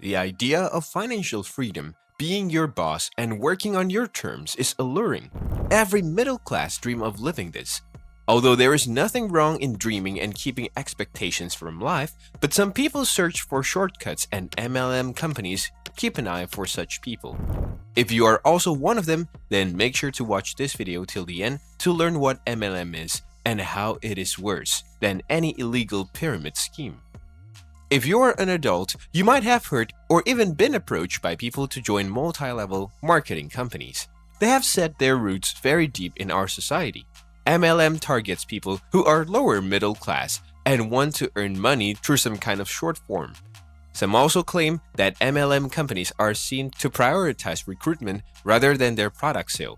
The idea of financial freedom, being your boss, and working on your terms is alluring. Every middle class dream of living this. Although there is nothing wrong in dreaming and keeping expectations from life, but some people search for shortcuts and MLM companies keep an eye for such people. If you are also one of them, then make sure to watch this video till the end to learn what MLM is and how it is worse than any illegal pyramid scheme. If you are an adult, you might have heard or even been approached by people to join multi-level marketing companies. They have set their roots very deep in our society. MLM targets people who are lower middle class and want to earn money through some kind of short form. Some also claim that MLM companies are seen to prioritize recruitment rather than their product sale.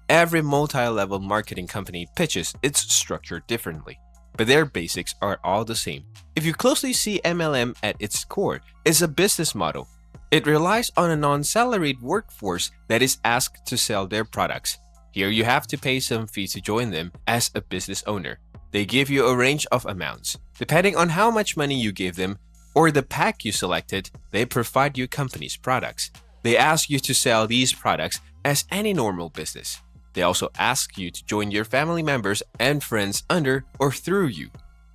Every multi-level marketing company pitches its structure differently, but their basics are all the same. If you closely see MLM at its core is a business model. It relies on a non-salaried workforce that is asked to sell their products. Here you have to pay some fee to join them as a business owner. They give you a range of amounts. Depending on how much money you give them or the pack you selected, they provide you company's products. They ask you to sell these products as any normal business. They also ask you to join your family members and friends under or through you.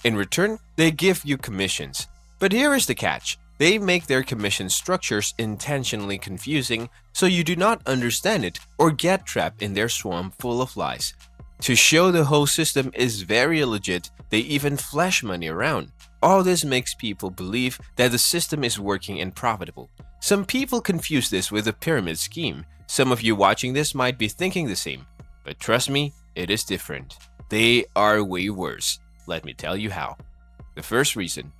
In return, they give you commissions. But here is the catch. They make their commission structures intentionally confusing so you do not understand it or get trapped in their swamp full of lies. To show the whole system is very legit, they even flash money around. All this makes people believe that the system is working and profitable. Some people confuse this with a pyramid scheme. Some of you watching this might be thinking the same. But trust me, it is different. They are way worse. Let me tell you how. The first reason.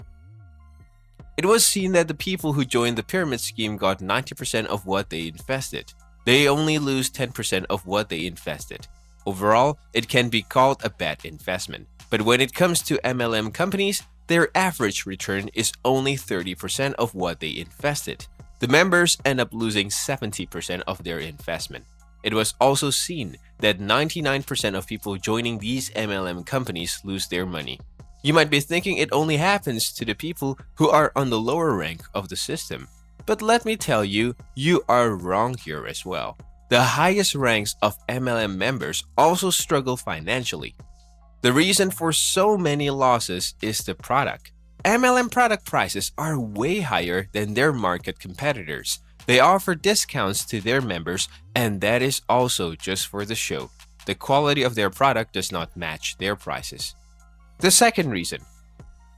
It was seen that the people who joined the pyramid scheme got 90% of what they invested. They only lose 10% of what they invested. Overall, it can be called a bad investment. But when it comes to MLM companies, their average return is only 30% of what they invested. The members end up losing 70% of their investment. It was also seen that 99% of people joining these MLM companies lose their money. You might be thinking it only happens to the people who are on the lower rank of the system. But let me tell you, you are wrong here as well. The highest ranks of MLM members also struggle financially. The reason for so many losses is the product. MLM product prices are way higher than their market competitors. They offer discounts to their members, and that is also just for the show. The quality of their product does not match their prices. The second reason.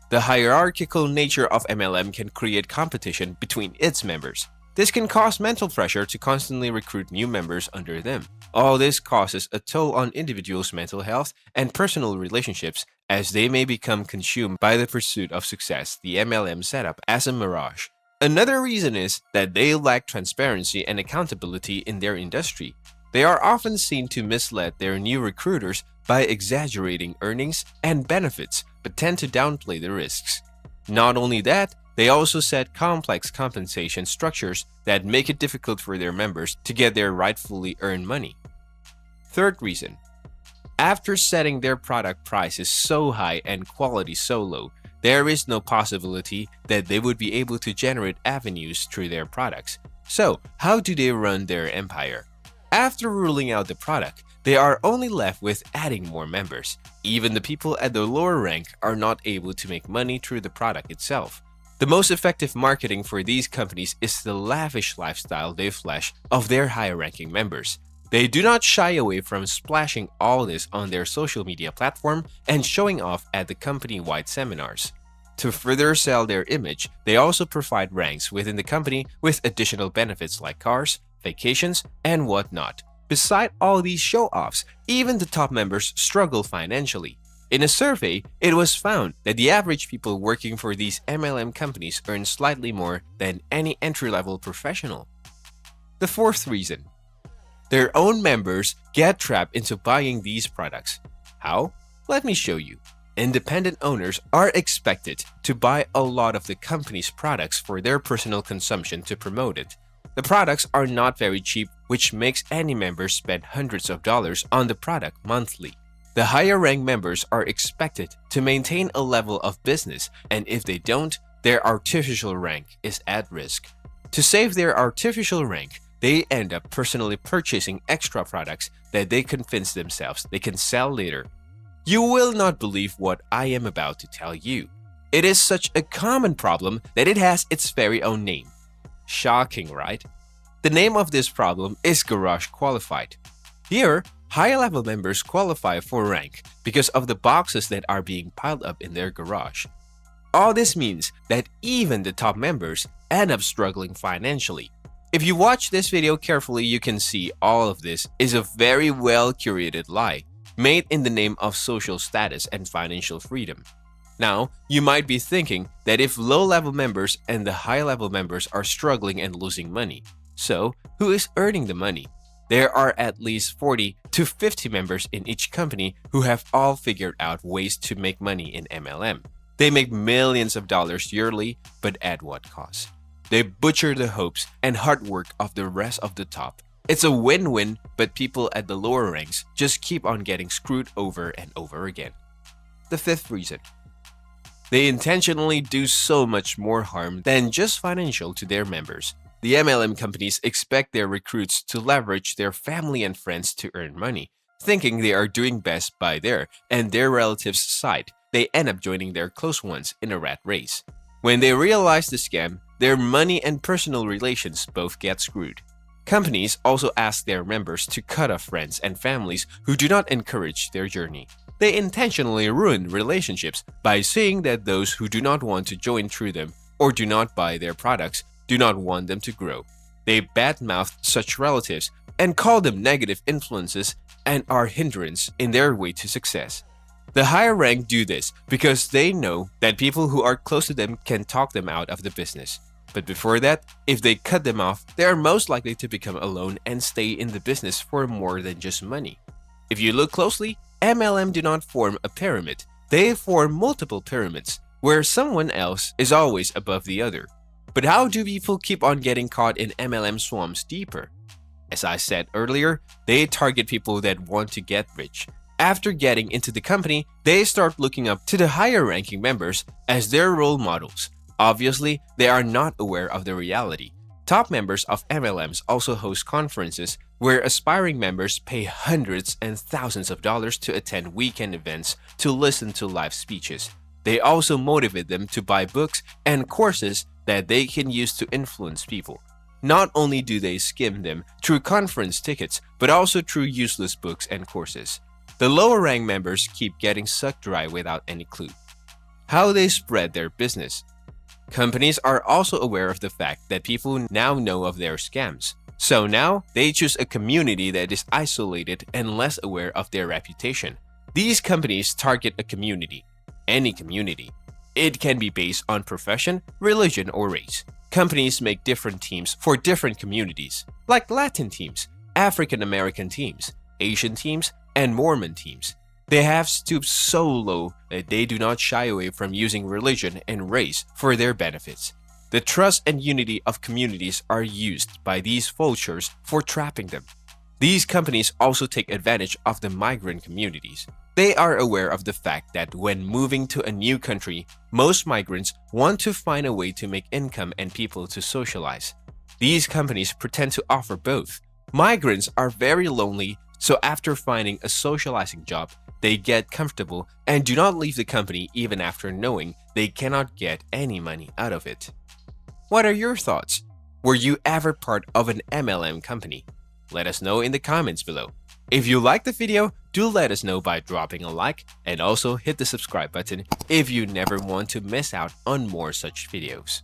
The hierarchical nature of MLM can create competition between its members. This can cause mental pressure to constantly recruit new members under them. All this causes a toll on individuals' mental health and personal relationships as they may become consumed by the pursuit of success, the MLM setup as a mirage. Another reason is that they lack transparency and accountability in their industry. They are often seen to mislead their new recruiters by exaggerating earnings and benefits, but tend to downplay the risks. Not only that, they also set complex compensation structures that make it difficult for their members to get their rightfully earned money. Third reason. After setting their product prices so high and quality so low, there is no possibility that they would be able to generate avenues through their products. So, how do they run their empire? After ruling out the product, they are only left with adding more members. Even the people at the lower rank are not able to make money through the product itself. The most effective marketing for these companies is the lavish lifestyle they flash of their higher-ranking members. They do not shy away from splashing all this on their social media platform and showing off at the company-wide seminars. To further sell their image, they also provide ranks within the company with additional benefits like cars, vacations, and whatnot. Beside all these show-offs, even the top members struggle financially. In a survey, it was found that the average people working for these MLM companies earn slightly more than any entry-level professional. The fourth reason. Their own members get trapped into buying these products. How? Let me show you. Independent owners are expected to buy a lot of the company's products for their personal consumption to promote it. The products are not very cheap, which makes any member spend hundreds of dollars on the product monthly. The higher-ranked members are expected to maintain a level of business, and if they don't, their artificial rank is at risk. To save their artificial rank, they end up personally purchasing extra products that they convince themselves they can sell later. You will not believe what I am about to tell you. It is such a common problem that it has its very own name. Shocking, right? The name of this problem is garage qualified. Here, high-level members qualify for rank because of the boxes that are being piled up in their garage. All this means that even the top members end up struggling financially. If you watch this video carefully, you can see all of this is a very well-curated lie, made in the name of social status and financial freedom. Now, you might be thinking that if low-level members and the high-level members are struggling and losing money, so who is earning the money? There are at least 40 to 50 members in each company who have all figured out ways to make money in MLM. They make millions of dollars yearly, but at what cost? They butcher the hopes and hard work of the rest of the top. It's a win-win, but people at the lower ranks just keep on getting screwed over and over again. The fifth reason. They intentionally do so much more harm than just financial to their members. The MLM companies expect their recruits to leverage their family and friends to earn money, thinking they are doing best by their and their relatives' side. They end up joining their close ones in a rat race. When they realize the scam, their money and personal relations both get screwed. Companies also ask their members to cut off friends and families who do not encourage their journey. They intentionally ruin relationships by saying that those who do not want to join through them or do not buy their products do not want them to grow. They badmouth such relatives and call them negative influences and are hindrance in their way to success. The higher rank do this because they know that people who are close to them can talk them out of the business. But before that, if they cut them off, they are most likely to become alone and stay in the business for more than just money. If you look closely, MLM do not form a pyramid. They form multiple pyramids, where someone else is always above the other. But how do people keep on getting caught in MLM swamps deeper? As I said earlier, they target people that want to get rich. After getting into the company, they start looking up to the higher ranking members as their role models. Obviously, they are not aware of the reality. Top members of MLMs also host conferences where aspiring members pay hundreds and thousands of dollars to attend weekend events to listen to live speeches. They also motivate them to buy books and courses that they can use to influence people. Not only do they skim them through conference tickets, but also through useless books and courses. The lower rank members keep getting sucked dry without any clue. How they spread their business. Companies are also aware of the fact that people now know of their scams. So now, they choose a community that is isolated and less aware of their reputation. These companies target a community. Any community. It can be based on profession, religion, or race. Companies make different teams for different communities, like Latin teams, African American teams, Asian teams, and Mormon teams. They have stooped so low that they do not shy away from using religion and race for their benefits. The trust and unity of communities are used by these vultures for trapping them. These companies also take advantage of the migrant communities. They are aware of the fact that when moving to a new country, most migrants want to find a way to make income and people to socialize. These companies pretend to offer both. Migrants are very lonely, so after finding a socializing job, they get comfortable and do not leave the company even after knowing they cannot get any money out of it. What are your thoughts? Were you ever part of an MLM company? Let us know in the comments below. If you liked the video, do let us know by dropping a like and also hit the subscribe button if you never want to miss out on more such videos.